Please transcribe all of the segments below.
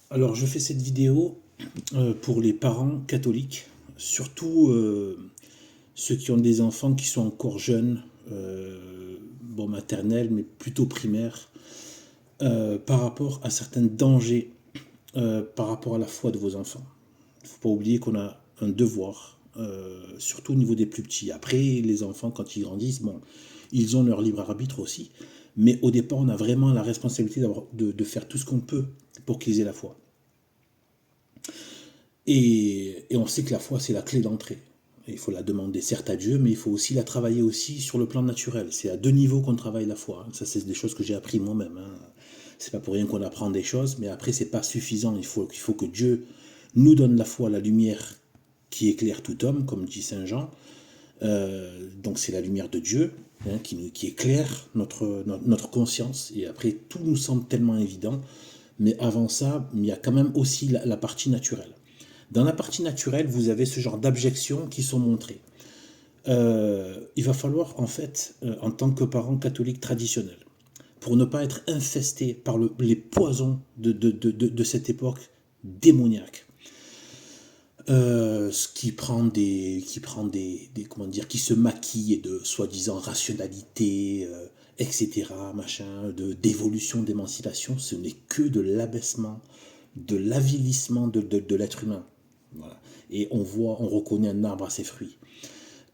Alors, je fais cette vidéo pour les parents catholiques, surtout ceux qui ont des enfants qui sont encore jeunes, bon, maternelle, mais plutôt primaire, par rapport à certains dangers par rapport à la foi de vos enfants. Il ne faut pas oublier qu'on a un devoir, surtout au niveau des plus petits. Après, les enfants, quand ils grandissent, bon, ils ont leur libre arbitre aussi, mais au départ, on a vraiment la responsabilité de faire tout ce qu'on peut pour qu'ils aient la foi. Et on sait que la foi, c'est la clé d'entrée. Il faut la demander certes à Dieu, mais il faut aussi la travailler aussi sur le plan naturel. C'est à deux niveaux qu'on travaille la foi. Ça, c'est des choses que j'ai appris moi-même. C'est pas pour rien qu'on apprend des choses, mais après, c'est pas suffisant. Il faut que Dieu nous donne la foi, la lumière qui éclaire tout homme, comme dit Saint Jean. Donc c'est la lumière de Dieu qui éclaire notre conscience. Et après, tout nous semble tellement évident. Mais avant ça, il y a quand même aussi la partie naturelle. Dans la partie naturelle, vous avez ce genre d'abjections qui sont montrées. Il va falloir, en fait, en tant que parent catholique traditionnel, pour ne pas être infesté par les poisons de cette époque démoniaque, comment dire, qui se maquille de soi-disant rationalité, etc., machin, d'évolution, d'émancipation, ce n'est que de l'abaissement, de l'avilissement de l'être humain. Voilà. Et on reconnaît un arbre à ses fruits.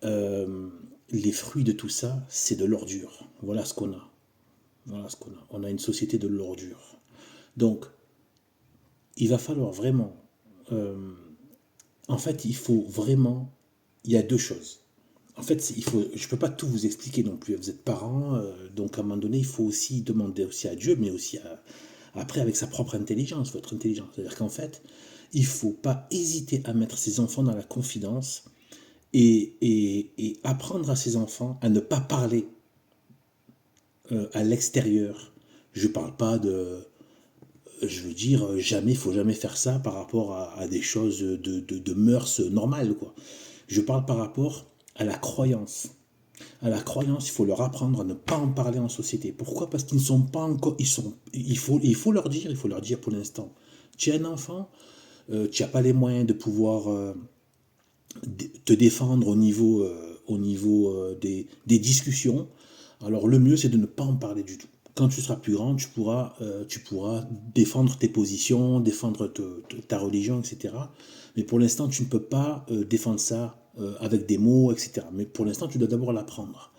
Les fruits de tout ça, c'est de l'ordure. Voilà ce qu'on a. Voilà ce qu'on a. On a une société de l'ordure. Donc, il va falloir vraiment. En fait, il faut vraiment. Il y a deux choses. En fait, je ne peux pas tout vous expliquer non plus. Vous êtes parents, donc à un moment donné, il faut aussi demander aussi à Dieu, mais aussi après avec sa propre intelligence, votre intelligence. C'est-à-dire qu'en fait, il ne faut pas hésiter à mettre ses enfants dans la confidence et apprendre à ses enfants à ne pas parler à l'extérieur. Je ne parle pas de, je veux dire, jamais, il faut jamais faire ça par rapport à des choses de mœurs normales, quoi. Je parle par rapport à la croyance. À la croyance, il faut leur apprendre à ne pas en parler en société. Pourquoi? Parce qu'ils ne sont pas encore. Il faut leur dire pour l'instant. Tu es un enfant, tu n'as pas les moyens de pouvoir te défendre au niveau des discussions. Alors le mieux, c'est de ne pas en parler du tout. Quand tu seras plus grand, tu pourras défendre tes positions, défendre ta religion, etc. Mais pour l'instant, tu ne peux pas défendre ça avec des mots, etc. Mais pour l'instant, tu dois d'abord l'apprendre.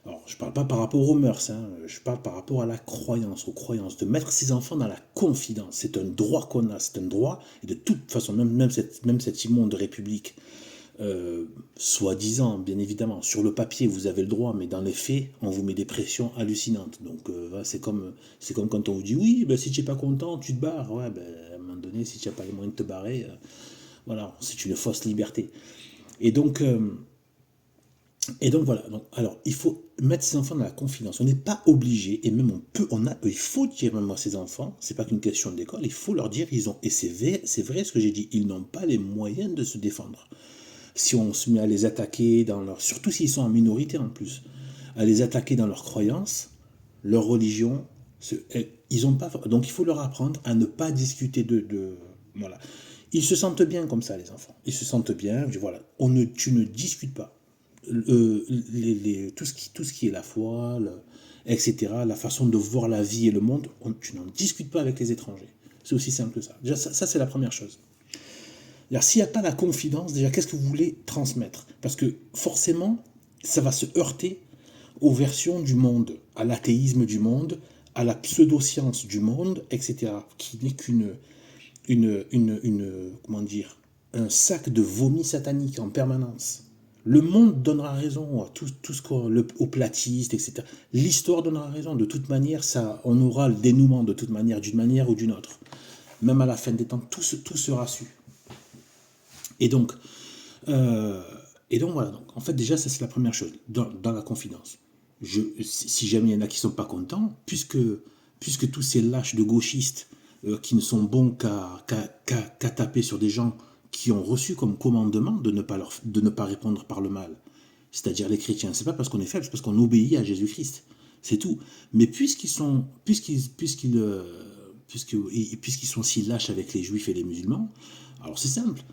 Alors, je ne parle pas par rapport aux mœurs, je parle par rapport à la croyance, aux croyances, de mettre ses enfants dans la confidence. C'est un droit qu'on a, c'est un droit, et de toute façon, même cette immonde république, soi-disant, bien évidemment, sur le papier, vous avez le droit, mais dans les faits, on vous met des pressions hallucinantes. Donc, c'est comme quand on vous dit, oui, ben, si tu n'es pas content, tu te barres. Ouais, ben, à un moment donné, si tu n'as pas les moyens de te barrer, voilà, c'est une fausse liberté. Et donc, voilà. Donc, alors, il faut mettre ses enfants dans la confidence. On n'est pas obligé, et même il faut dire même à ses enfants, c'est pas qu'une question d'école, il faut leur dire, et c'est vrai ce que j'ai dit, ils n'ont pas les moyens de se défendre. Si on se met à les attaquer surtout s'ils sont en minorité en plus, à les attaquer dans leurs croyances, leur religion, ils ont pas, donc il faut leur apprendre à ne pas discuter voilà. Ils se sentent bien comme ça, les enfants. Ils se sentent bien. Voilà. Tu ne discutes pas. Tout ce qui est la foi, etc., la façon de voir la vie et le monde, tu n'en discutes pas avec les étrangers. C'est aussi simple que ça. Déjà, ça c'est la première chose. Alors, s'il n'y a pas la confidence, déjà, qu'est-ce que vous voulez transmettre? Parce que forcément, ça va se heurter aux versions du monde, à l'athéisme du monde, à la pseudo-science du monde, etc., qui n'est comment dire, un sac de vomi satanique en permanence. Le monde donnera raison à aux platistes, etc. L'histoire donnera raison. De toute manière, on aura le dénouement de toute manière, d'une manière ou d'une autre. Même à la fin des temps, tout sera su. Et donc, voilà. Donc, en fait, déjà, ça c'est la première chose, dans la confidence. Si jamais il y en a qui ne sont pas contents, puisque tous ces lâches de gauchistes qui ne sont bons qu'à taper sur des gens qui ont reçu comme commandement de ne pas répondre par le mal, c'est-à-dire les chrétiens, c'est pas parce qu'on est faible, c'est parce qu'on obéit à Jésus-Christ, c'est tout. Mais puisqu'ils puisqu'ils sont si lâches avec les juifs et les musulmans, alors c'est simple.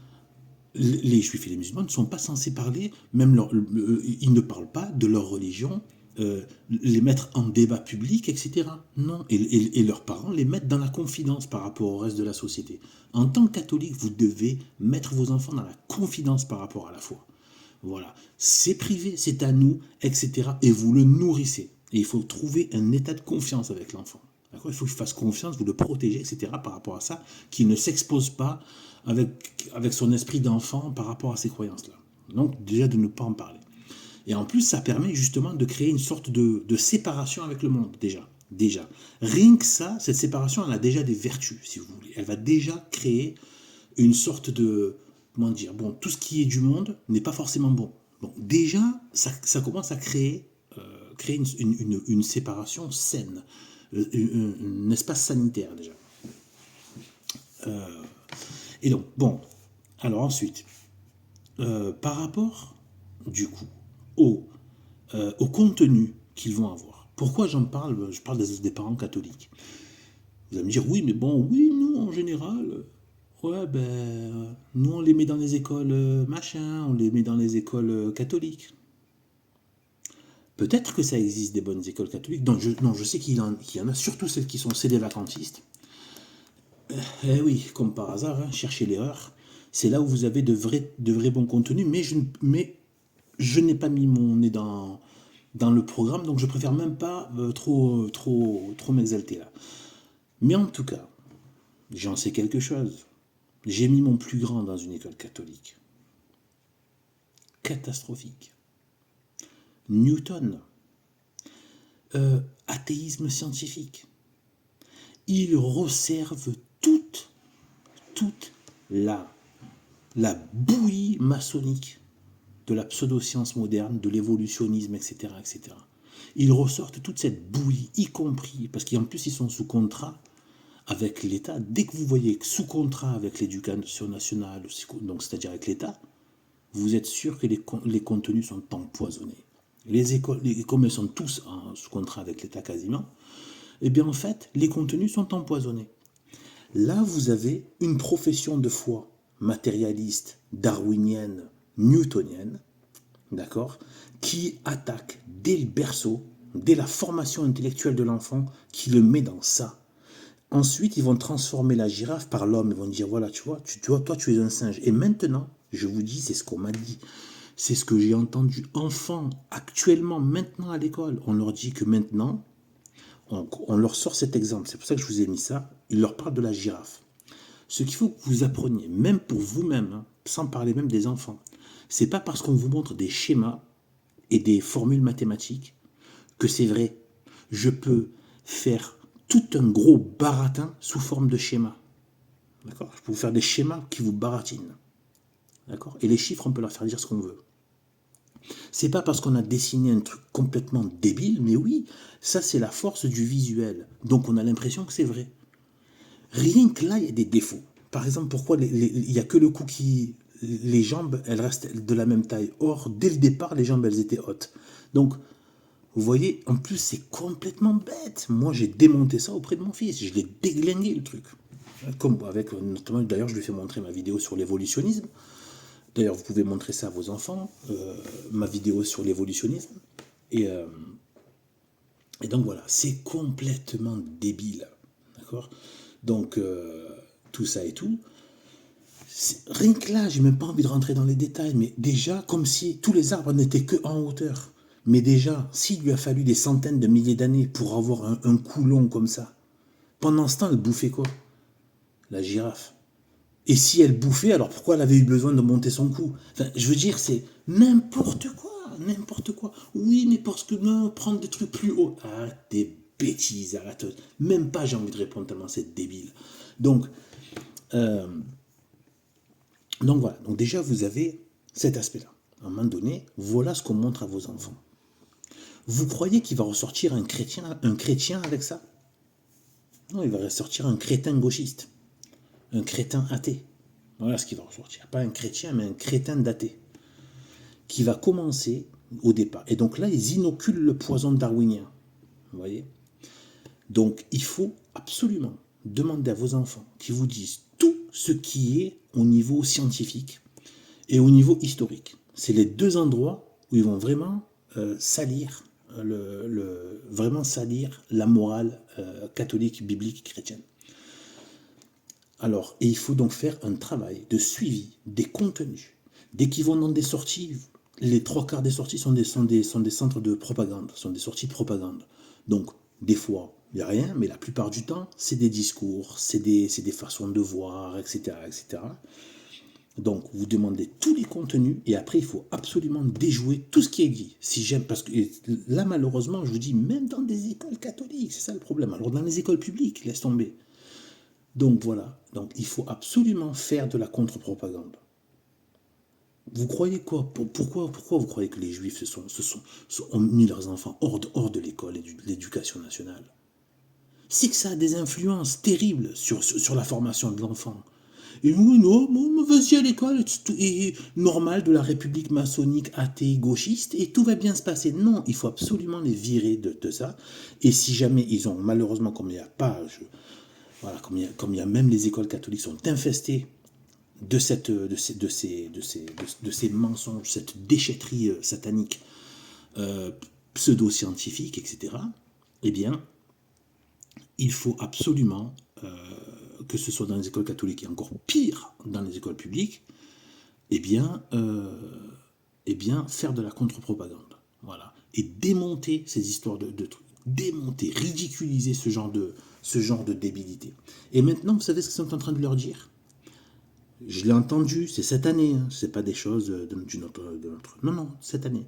Les juifs et les musulmans ne sont pas censés parler, ils ne parlent pas de leur religion, les mettre en débat public, etc. Non, et leurs parents les mettent dans la confidence par rapport au reste de la société. En tant que catholique, vous devez mettre vos enfants dans la confidence par rapport à la foi. Voilà, c'est privé, c'est à nous, etc. Et vous le nourrissez. Et il faut trouver un état de confiance avec l'enfant. D'accord ? Il faut qu'il fasse confiance, vous le protégez, etc. par rapport à ça, qu'il ne s'expose pas avec son esprit d'enfant par rapport à ces croyances-là. Donc déjà de ne pas en parler. Et en plus, ça permet justement de créer une sorte de séparation avec le monde, déjà. Rien que ça, cette séparation, elle a déjà des vertus, si vous voulez. Elle va déjà créer une sorte de... Comment dire ? Bon, tout ce qui est du monde n'est pas forcément bon. Donc déjà, ça commence à créer une séparation saine, un espace sanitaire déjà. Et donc, bon, alors ensuite, par rapport, du coup, au contenu qu'ils vont avoir. Pourquoi j'en parle ? Je parle des parents catholiques. Vous allez me dire, oui, mais bon, oui, nous, en général, ouais, ben, nous, on les met dans les écoles machin, on les met dans les écoles catholiques. Peut-être que ça existe des bonnes écoles catholiques. Non, je sais qu'il y en a, surtout celles qui sont cédévacantistes. Eh oui, comme par hasard, hein, cherchez l'erreur. C'est là où vous avez de vrais bons contenus, mais je n'ai pas mis mon nez dans le programme, donc je préfère même pas trop m'exalter là. Mais en tout cas, j'en sais quelque chose. J'ai mis mon plus grand dans une école catholique. Catastrophique. Newton. Athéisme scientifique. Il resserve toute la bouillie maçonnique de la pseudo-science moderne, de l'évolutionnisme, etc., etc. Ils ressortent toute cette bouillie, y compris, parce qu'en plus ils sont sous contrat avec l'État. Dès que vous voyez sous contrat avec l'éducation nationale, donc c'est-à-dire avec l'État, vous êtes sûr que les contenus sont empoisonnés. Les écoles, comme elles sont tous sous contrat avec l'État quasiment, eh bien en fait, les contenus sont empoisonnés. Là, vous avez une profession de foi matérialiste, darwinienne, newtonienne, d'accord, qui attaque dès le berceau, dès la formation intellectuelle de l'enfant, qui le met dans ça. Ensuite, ils vont transformer la girafe par l'homme. Ils vont dire, voilà, tu vois, toi, tu es un singe. Et maintenant, je vous dis, c'est ce qu'on m'a dit. C'est ce que j'ai entendu. Enfants, actuellement, maintenant à l'école, on leur dit que maintenant, on leur sort cet exemple. C'est pour ça que je vous ai mis ça. Il leur parle de la girafe. Ce qu'il faut que vous appreniez, même pour vous-même, hein, sans parler même des enfants, c'est pas parce qu'on vous montre des schémas et des formules mathématiques que c'est vrai. Je peux faire tout un gros baratin sous forme de schéma. D'accord ? Je peux vous faire des schémas qui vous baratinent. D'accord ? Et les chiffres, on peut leur faire dire ce qu'on veut. C'est pas parce qu'on a dessiné un truc complètement débile, mais oui, ça c'est la force du visuel. Donc on a l'impression que c'est vrai. Rien que là, il y a des défauts. Par exemple, pourquoi il n'y a que le cou qui... Les jambes, elles restent de la même taille. Or, dès le départ, les jambes, elles étaient hautes. Donc, vous voyez, en plus, c'est complètement bête. Moi, j'ai démonté ça auprès de mon fils. Je l'ai déglingué, le truc. Comme avec, notamment, d'ailleurs, je lui fais montrer ma vidéo sur l'évolutionnisme. D'ailleurs, vous pouvez montrer ça à vos enfants, ma vidéo sur l'évolutionnisme. Et donc, voilà, c'est complètement débile. D'accord ? Donc, tout ça et tout. Rien que là, j'ai même pas envie de rentrer dans les détails, mais déjà, comme si tous les arbres n'étaient que en hauteur. Mais déjà, s'il lui a fallu des centaines de milliers d'années pour avoir un cou long comme ça, pendant ce temps, elle bouffait quoi ? La girafe. Et si elle bouffait, alors pourquoi elle avait eu besoin de monter son cou ? Enfin, je veux dire, c'est n'importe quoi, n'importe quoi. Oui, mais parce que non, prendre des trucs plus hauts. Ah, des bêtises, arrête. Même pas j'ai envie de répondre tellement c'est débile. Donc voilà. Donc déjà, vous avez cet aspect-là. À un moment donné, voilà ce qu'on montre à vos enfants. Vous croyez qu'il va ressortir un chrétien avec ça ? Non, il va ressortir un crétin gauchiste. Un crétin athée. Voilà ce qui va ressortir. Pas un chrétien, mais un crétin d'athée. Qui va commencer au départ. Et donc là, ils inoculent le poison darwinien. Vous voyez ? Donc, il faut absolument demandez à vos enfants qui vous disent tout ce qui est au niveau scientifique et au niveau historique. C'est les deux endroits où ils vont vraiment salir, vraiment salir la morale catholique, biblique, chrétienne. Alors, et il faut donc faire un travail de suivi des contenus. Dès qu'ils vont dans des sorties, les 3/4 des sorties sont des centres de propagande, sont des sorties de propagande. Donc, des fois, il n'y a rien, mais la plupart du temps, c'est des discours, c'est des façons de voir, etc., etc. Donc, vous demandez tous les contenus et après, il faut absolument déjouer tout ce qui est dit. Si j'aime, parce que là, malheureusement, je vous dis, même dans des écoles catholiques, c'est ça le problème. Alors, dans les écoles publiques, laisse tomber. Donc, voilà. Donc, il faut absolument faire de la contre-propagande. Vous croyez quoi? Pourquoi vous croyez que les Juifs ont mis leurs enfants hors de l'école et de l'éducation nationale? C'est que ça a des influences terribles sur la formation de l'enfant. Et oui, non, vas-y à l'école, et normal de la République maçonnique athée gauchiste, et tout va bien se passer. Non, il faut absolument les virer de ça. Et si jamais ils ont, malheureusement, comme il n'y a pas, voilà, comme il y a même les écoles catholiques sont infestées de ces mensonges, cette déchetterie satanique pseudo-scientifique, etc., eh bien, il faut absolument, que ce soit dans les écoles catholiques et encore pire dans les écoles publiques, eh bien, faire de la contre-propagande. Voilà. Et démonter ces histoires de trucs. Démonter, ridiculiser ce genre de débilité. Et maintenant, vous savez ce qu'ils sont en train de leur dire? Je l'ai entendu, c'est cette année, hein, c'est pas des choses de notre... Non, cette année.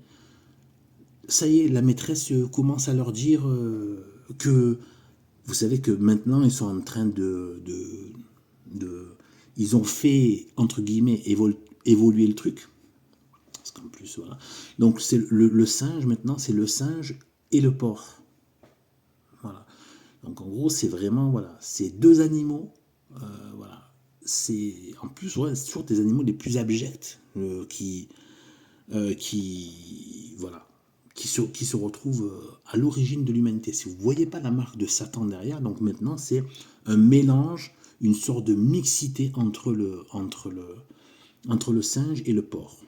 Ça y est, la maîtresse commence à leur dire que... Vous savez que maintenant, ils sont en train ils ont fait, entre guillemets, évoluer le truc. Parce qu'en plus, voilà. Donc, c'est le singe, maintenant, c'est le singe et le porc. Voilà. Donc, en gros, c'est vraiment, voilà, c'est deux animaux, voilà. C'est en plus ouais, c'est toujours des animaux les plus abjects qui voilà qui se retrouvent à l'origine de l'humanité. Si vous voyez pas la marque de Satan derrière, donc maintenant c'est un mélange, une sorte de mixité entre le singe et le porc,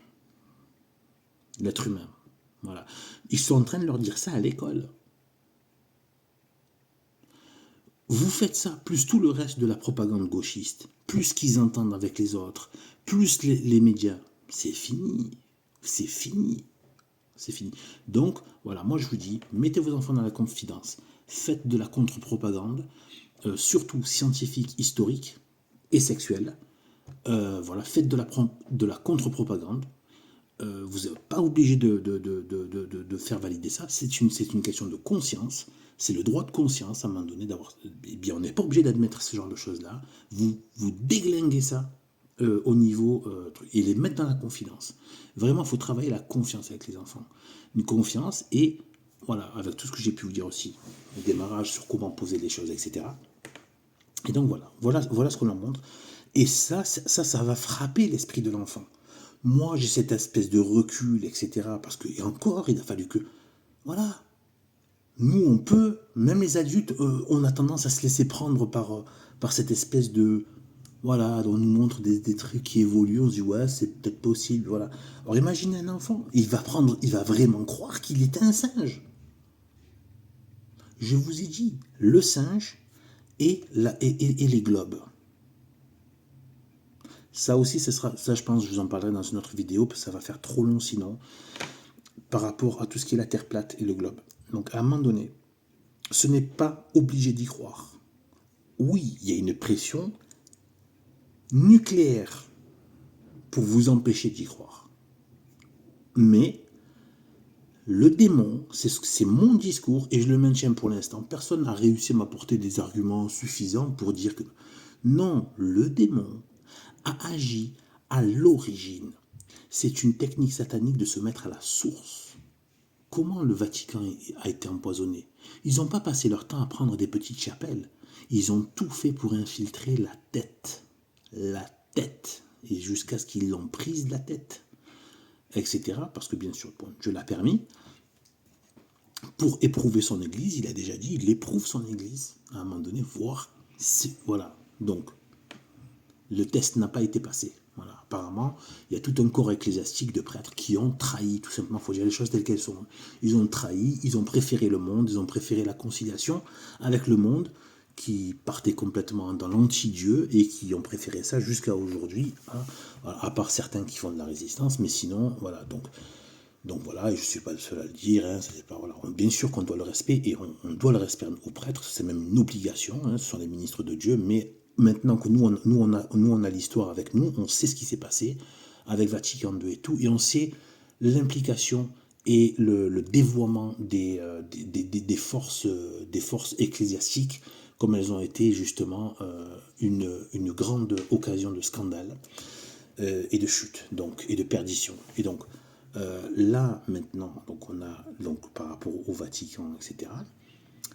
l'être humain. Voilà, ils sont en train de leur dire ça à l'école. Vous faites ça, plus tout le reste de la propagande gauchiste, plus qu'ils entendent avec les autres, plus les médias, c'est fini. C'est fini. C'est fini. Donc, voilà, moi je vous dis, mettez vos enfants dans la confidence, faites de la contre-propagande, surtout scientifique, historique et sexuelle. Voilà, faites de la contre-propagande. Vous n'êtes pas obligé de faire valider ça. C'est une question de conscience. C'est le droit de conscience à un moment donné d'avoir. Eh bien, on n'est pas obligé d'admettre ce genre de choses-là. Vous déglinguez ça au niveau et les mettre dans la confidence. Vraiment, il faut travailler la confiance avec les enfants. Une confiance et voilà, avec tout ce que j'ai pu vous dire aussi, le démarrage sur comment poser les choses, etc. Et donc voilà ce qu'on leur montre. Et ça va frapper l'esprit de l'enfant. Moi, j'ai cette espèce de recul, etc. Parce que, et encore, il a fallu que, voilà, nous, on peut, même les adultes, on a tendance à se laisser prendre par cette espèce de, voilà, on nous montre des trucs qui évoluent, on se dit, ouais, c'est peut-être possible, voilà. Alors imaginez un enfant, il va vraiment croire qu'il est un singe. Je vous ai dit, le singe et les globes. Ça aussi, ça je pense, je vous en parlerai dans une autre vidéo, parce que ça va faire trop long sinon, par rapport à tout ce qui est la Terre plate et le globe. Donc à un moment donné, ce n'est pas obligé d'y croire. Oui, il y a une pression nucléaire pour vous empêcher d'y croire. Mais le démon, c'est mon discours et je le maintiens pour l'instant. Personne n'a réussi à m'apporter des arguments suffisants pour dire que non, le démon a agi à l'origine. C'est une technique satanique de se mettre à la source. Comment le Vatican a été empoisonné? Ils n'ont pas passé leur temps à prendre des petites chapelles. Ils ont tout fait pour infiltrer la tête. La tête. Et jusqu'à ce qu'ils l'ont prise la tête. Etc. Parce que bien sûr, bon, Dieu l'a permis. Pour éprouver son église, il a déjà dit, il éprouve son église à un moment donné, voir Voilà. Donc, le test n'a pas été passé. Voilà. Apparemment, il y a tout un corps ecclésiastique de prêtres qui ont trahi, tout simplement. Il faut dire les choses telles qu'elles sont. Ils ont trahi, ils ont préféré le monde, ils ont préféré la conciliation avec le monde, qui partait complètement dans l'anti-Dieu et qui ont préféré ça jusqu'à aujourd'hui, hein, à part certains qui font de la résistance, mais sinon, voilà. Donc voilà, et je ne suis pas le seul à le dire, hein, pas, voilà. Bien sûr qu'on doit le respect, et on doit le respect aux prêtres, c'est même une obligation, hein, ce sont les ministres de Dieu, mais maintenant que nous on a l'histoire avec nous, on sait ce qui s'est passé avec Vatican II et tout, et on sait l'implication et le dévoiement des forces ecclésiastiques, comme elles ont été justement une grande occasion de scandale et de chute, donc, et de perdition. Et donc, là, maintenant, donc on a, donc, par rapport au Vatican, etc.,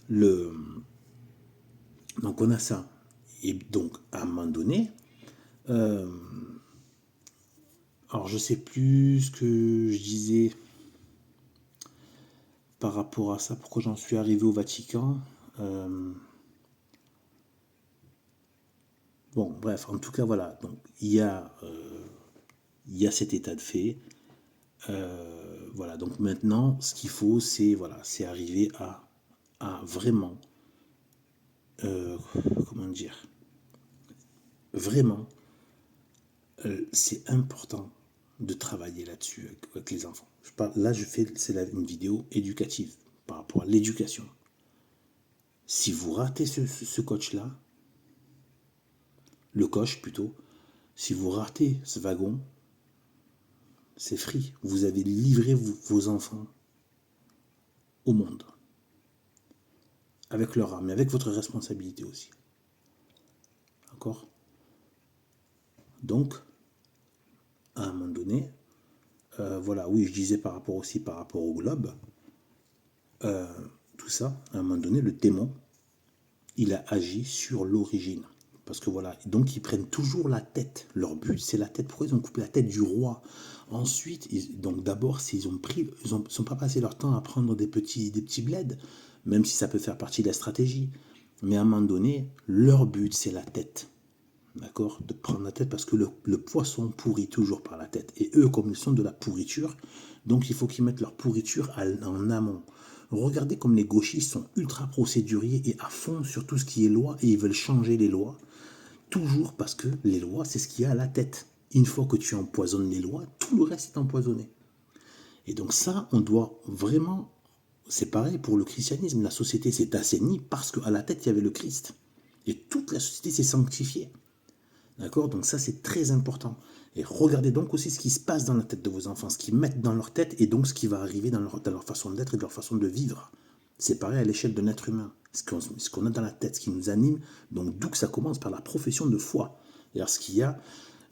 donc on a ça. Et donc, à un moment donné, alors je sais plus ce que je disais par rapport à ça, pourquoi j'en suis arrivé au Vatican. Bon, bref, en tout cas, voilà. Donc, il y a cet état de fait. Voilà, donc maintenant, ce qu'il faut, c'est voilà, c'est arriver à vraiment, comment dire, vraiment, c'est important de travailler là-dessus avec les enfants. Là, c'est une vidéo éducative par rapport à l'éducation. Si vous ratez ce coach-là, le coach plutôt, si vous ratez ce wagon, c'est free. Vous avez livré vos enfants au monde. Avec leur âme, mais avec votre responsabilité aussi. D'accord ? Donc, à un moment donné, voilà, oui, je disais par rapport au globe, tout ça, à un moment donné, le démon, il a agi sur l'origine. Parce que voilà, donc ils prennent toujours la tête. Leur but, c'est la tête. Pourquoi ils ont coupé la tête du roi? Ensuite, donc d'abord, ils sont pas passé leur temps à prendre des petits bleds, même si ça peut faire partie de la stratégie. Mais à un moment donné, leur but, c'est la tête. D'accord? De prendre la tête parce que le poisson pourrit toujours par la tête. Et eux, comme ils sont de la pourriture, donc il faut qu'ils mettent leur pourriture en amont. Regardez comme les gauchistes sont ultra procéduriers et à fond sur tout ce qui est loi et ils veulent changer les lois. Toujours parce que les lois, c'est ce qu'il y a à la tête. Une fois que tu empoisonnes les lois, tout le reste est empoisonné. Et donc ça, on doit vraiment... C'est pareil pour le christianisme. La société s'est assainie parce qu'à la tête, il y avait le Christ. Et toute la société s'est sanctifiée. D'accord? Donc ça, c'est très important. Et regardez donc aussi ce qui se passe dans la tête de vos enfants, ce qu'ils mettent dans leur tête et donc ce qui va arriver dans leur façon d'être et de leur façon de vivre. C'est pareil à l'échelle d'un être humain. Ce qu'on a dans la tête, ce qui nous anime, donc d'où que ça commence par la profession de foi. C'est-à-dire ce qu'il y a,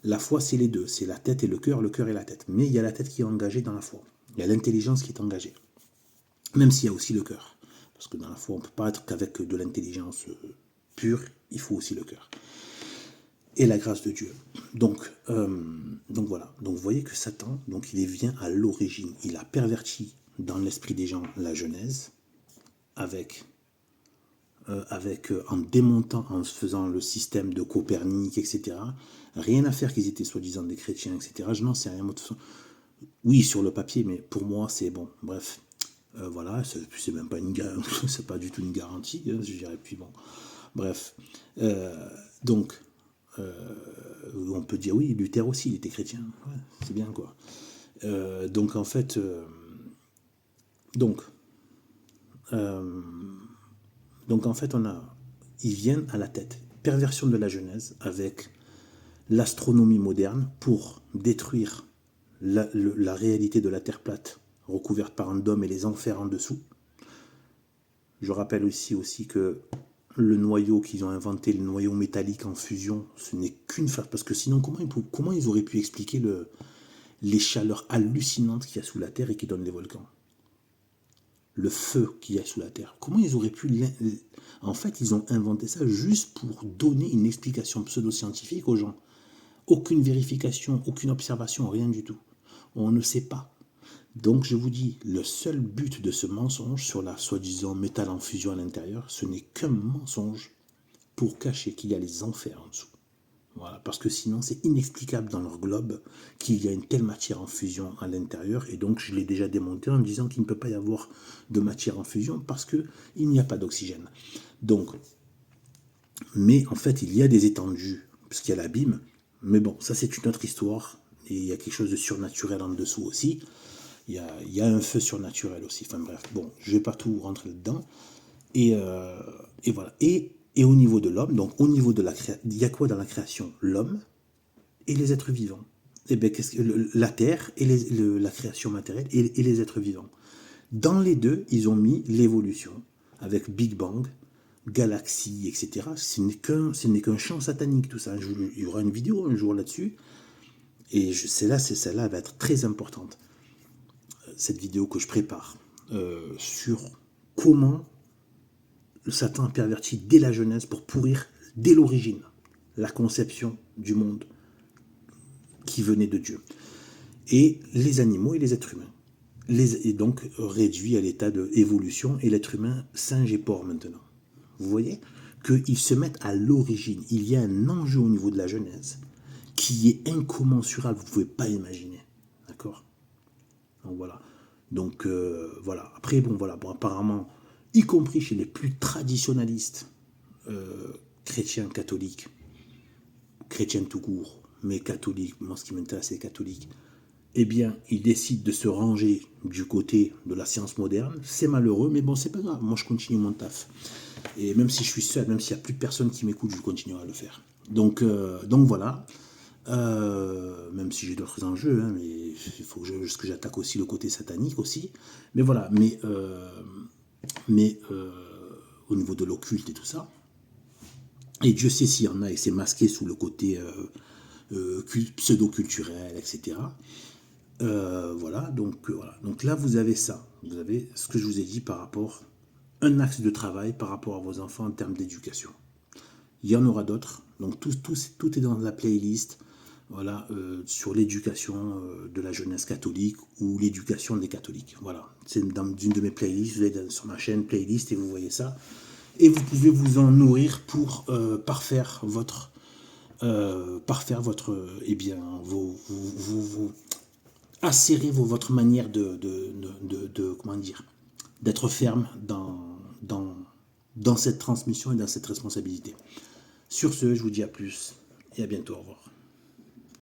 la foi c'est les deux, c'est la tête et le cœur et la tête. Mais il y a la tête qui est engagée dans la foi. Il y a l'intelligence qui est engagée. Même s'il y a aussi le cœur. Parce que dans la foi, on ne peut pas être qu'avec de l'intelligence pure, il faut aussi le cœur. Et la grâce de Dieu. Donc voilà. Donc vous voyez que Satan, donc il vient à l'origine. Il a perverti dans l'esprit des gens la Genèse, en démontant, en faisant le système de Copernic, etc. Rien à faire qu'ils étaient soi-disant des chrétiens, etc. Je n'en sais rien. Oui, sur le papier, mais pour moi, c'est bon. Bref. Voilà, c'est même pas c'est pas du tout une garantie, hein, je dirais. Puis bon, bref. Donc, on peut dire oui, Luther aussi, il était chrétien. Ouais, c'est bien quoi. Donc en fait, donc en fait, ils viennent à la tête. Perversion de la Genèse avec l'astronomie moderne pour détruire la réalité de la Terre plate recouverte par un dôme et les enfers en dessous. Je rappelle aussi que le noyau qu'ils ont inventé, le noyau métallique en fusion, ce n'est qu'une phase. Parce que sinon, comment ils auraient pu expliquer les chaleurs hallucinantes qu'il y a sous la Terre et qui donnent les volcans? Le feu qu'il y a sous la Terre. Comment ils auraient pu... En fait, ils ont inventé ça juste pour donner une explication pseudo-scientifique aux gens. Aucune vérification, aucune observation, rien du tout. On ne sait pas. Donc je vous dis, le seul but de ce mensonge sur la soi-disant métal en fusion à l'intérieur, ce n'est qu'un mensonge pour cacher qu'il y a les enfers en dessous. Voilà, parce que sinon c'est inexplicable dans leur globe qu'il y a une telle matière en fusion à l'intérieur, et donc je l'ai déjà démonté en disant qu'il ne peut pas y avoir de matière en fusion parce qu'il n'y a pas d'oxygène. Donc, mais en fait il y a des étendues, parce qu'il y a l'abîme, mais bon, ça c'est une autre histoire, et il y a quelque chose de surnaturel en dessous aussi, il y a un feu surnaturel aussi, enfin bref, bon, je ne vais pas tout rentrer dedans, et voilà, et au niveau de l'homme, donc au niveau de la création, il y a quoi dans la création? L'homme et les êtres vivants. Et bien, la Terre et la création matérielle et les êtres vivants. Dans les deux, ils ont mis l'évolution, avec Big Bang, galaxie, etc. Ce n'est qu'un champ satanique, tout ça. Il y aura une vidéo un jour là-dessus, et celle-là va être très importante. Cette vidéo que je prépare, sur comment le Satan a perverti dès la jeunesse pour pourrir dès l'origine la conception du monde qui venait de Dieu. Et les animaux et les êtres humains. Et donc réduit à l'état d'évolution, et l'être humain singe et porc maintenant. Vous voyez qu'ils se mettent à l'origine. Il y a un enjeu au niveau de la Genèse qui est incommensurable, vous ne pouvez pas imaginer. D'accord? Donc voilà. Donc voilà. Après, bon, apparemment, y compris chez les plus traditionnalistes, chrétiens, catholiques, chrétiens tout court, mais catholiques, moi ce qui m'intéresse c'est les catholiques, eh bien, ils décident de se ranger du côté de la science moderne. C'est malheureux, mais bon, c'est pas grave. Moi, je continue mon taf. Et même si je suis seul, même s'il n'y a plus personne qui m'écoute, je continuerai à le faire. Donc voilà. Même si j'ai d'autres enjeux, hein, mais il faut que j'attaque aussi le côté satanique aussi. Mais voilà. Mais au niveau de l'occulte et tout ça. Et Dieu sait s'il y en a, et c'est masqué sous le côté pseudo-culturel, etc. Voilà, donc là vous avez ça, vous avez ce que je vous ai dit par rapport un axe de travail par rapport à vos enfants en termes d'éducation. Il y en aura d'autres, donc tout est dans la playlist, voilà, sur l'éducation de la jeunesse catholique ou l'éducation des catholiques. Voilà, c'est dans une de mes playlists, vous allez sur ma chaîne playlist et vous voyez ça, et vous pouvez vous en nourrir pour parfaire votre eh bien acérer votre manière de comment dire, d'être ferme dans cette transmission et dans cette responsabilité. Sur ce, je vous dis à plus et à bientôt. Au revoir.